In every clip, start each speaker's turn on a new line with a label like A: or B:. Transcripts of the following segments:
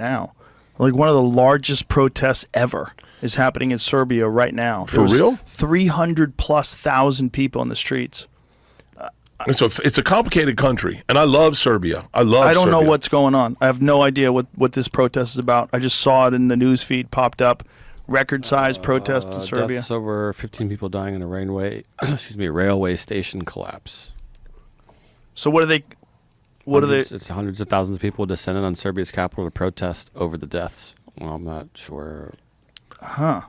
A: now. Like one of the largest protests ever is happening in Serbia right now.
B: For real?
A: 300,000+ people in the streets.
B: So it's a complicated country, and I love Serbia. I
A: don't know
B: Serbia.
A: what's going on. I have no idea what this protest is about. I just saw it in the news feed, popped up. Record-sized protest in Serbia.
C: Deaths over 15 people dying in a railway station collapse.
A: So what are they? What are they?
C: It's hundreds of thousands of people descended on Serbia's capital to protest over the deaths. Well, I'm not sure.
A: Huh.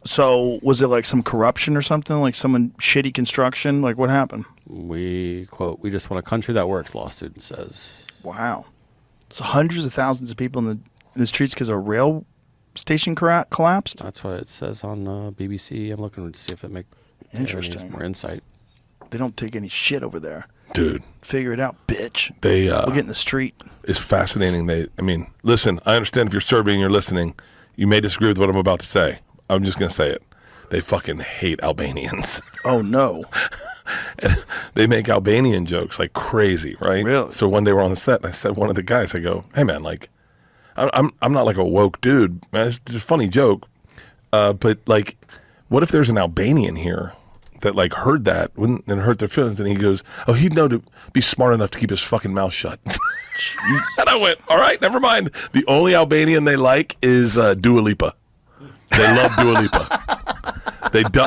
A: So was it like some corruption or something? Like some shitty construction? Like what happened?
C: We just want a country that works, law student says.
A: Wow. So hundreds of thousands of people in the streets because a rail station collapsed?
C: That's what it says on BBC. I'm looking to see if it makes more insight.
A: They don't take any shit over there.
B: Dude.
A: Figure it out, bitch.
B: We'll
A: get in the street.
B: It's fascinating. Listen, I understand if you're Serbian and you're listening, you may disagree with what I'm about to say. I'm just going to say it. They fucking hate Albanians.
A: Oh, no.
B: And they make Albanian jokes like crazy, right?
A: Really?
B: So one day we're on the set, and I said one of the guys, I go, hey, man, like, I'm not like a woke dude. It's just a funny joke. But, like, what if there's an Albanian here that, like, heard that and hurt their feelings? And he goes, oh, he'd know to be smart enough to keep his fucking mouth shut. And I went, all right, never mind. The only Albanian they like is Dua Lipa. They love Dua Lipa.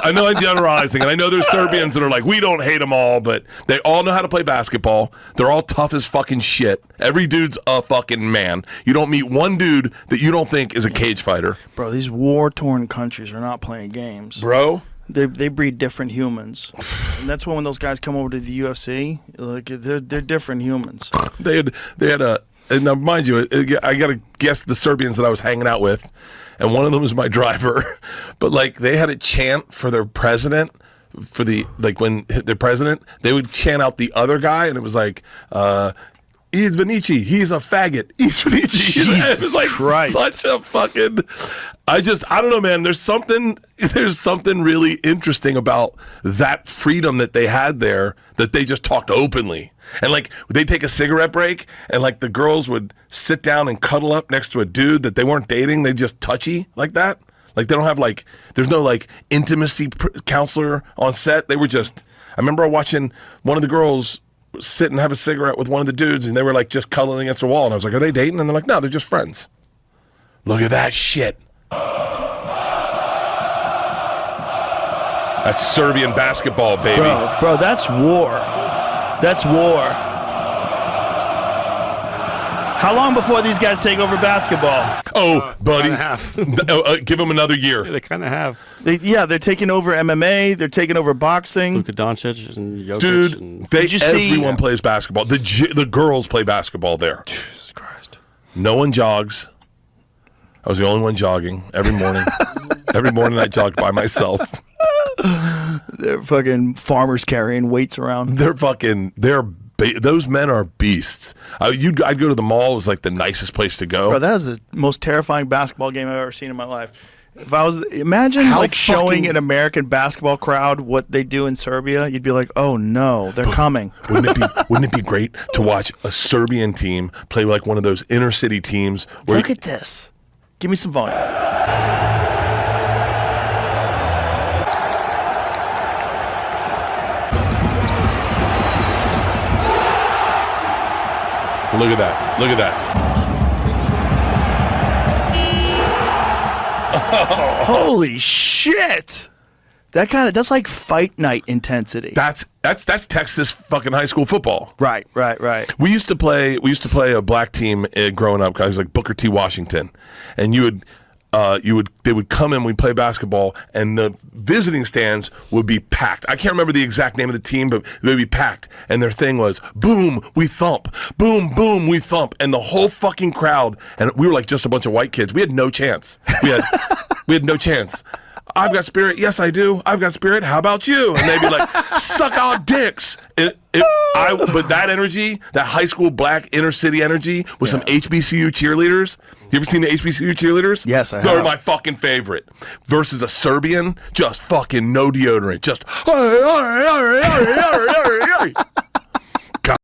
B: I know I'm generalizing, and I know there's Serbians that are like, we don't hate them all, but they all know how to play basketball. They're all tough as fucking shit. Every dude's a fucking man. You don't meet one dude that you don't think is a cage fighter.
A: Bro, these war-torn countries are not playing games.
B: Bro?
A: They breed different humans. And that's when those guys come over to the UFC, like they're different humans.
B: They had a, and now mind you, I got to guess the Serbians that I was hanging out with, and one of them was my driver. But like they had a chant for their president, when their president, they would chant out the other guy, and it was like, Izvanici, he's a faggot. Izvanici.
A: Jesus
B: it was like
A: Christ.
B: Such a fucking, I don't know, man. There's something really interesting about that freedom that they had there, that they just talked openly. And like they'd take a cigarette break, and like the girls would sit down and cuddle up next to a dude that they weren't dating. They just touchy like that. Like they don't have like, there's no like intimacy counselor on set. They were just, I remember watching one of the girls sit and have a cigarette with one of the dudes, and they were like just cuddling against the wall, and I was like, are they dating? And they're like, no, they're just friends. Look at that shit. That's Serbian basketball, baby.
A: Bro, that's war. That's war. How long before these guys take over basketball?
B: Oh, buddy. Give them another year.
C: Yeah, they kind of have.
A: They're taking over MMA. They're taking over boxing.
C: Luka Doncic and Jokic.
B: Dude, everyone plays basketball. The girls play basketball there.
A: Jesus Christ.
B: No one jogs. I was the only one jogging every morning. Every morning I jogged by myself.
A: They're fucking farmers carrying weights around.
B: Those men are beasts. I'd go to the mall. It was like the nicest place to go.
A: Bro, that is the most terrifying basketball game I've ever seen in my life. If I was, imagine showing an American basketball crowd what they do in Serbia, you'd be like, oh no, they're coming.
B: Wouldn't it be great to watch a Serbian team play like one of those inner city teams?
A: Look at this. Give me some volume.
B: Look at that. Look at that.
A: Holy shit. That's like fight night intensity.
B: That's Texas fucking high school football.
A: Right.
B: We used to play a black team growing up. Guys like Booker T. Washington, and they would come in, we'd play basketball, and the visiting stands would be packed. I can't remember the exact name of the team, but they'd be packed. And their thing was, boom, we thump. Boom, boom, we thump. And the whole fucking crowd, and we were like just a bunch of white kids. We had no chance. We had no chance. I've got spirit. Yes, I do. I've got spirit. How about you? And they'd be like, suck our dicks. But that energy, that high school black inner city energy with some HBCU cheerleaders. You ever seen the HBCU cheerleaders?
A: Yes, I have.
B: They're my fucking favorite. Versus a Serbian, just fucking no deodorant. Just,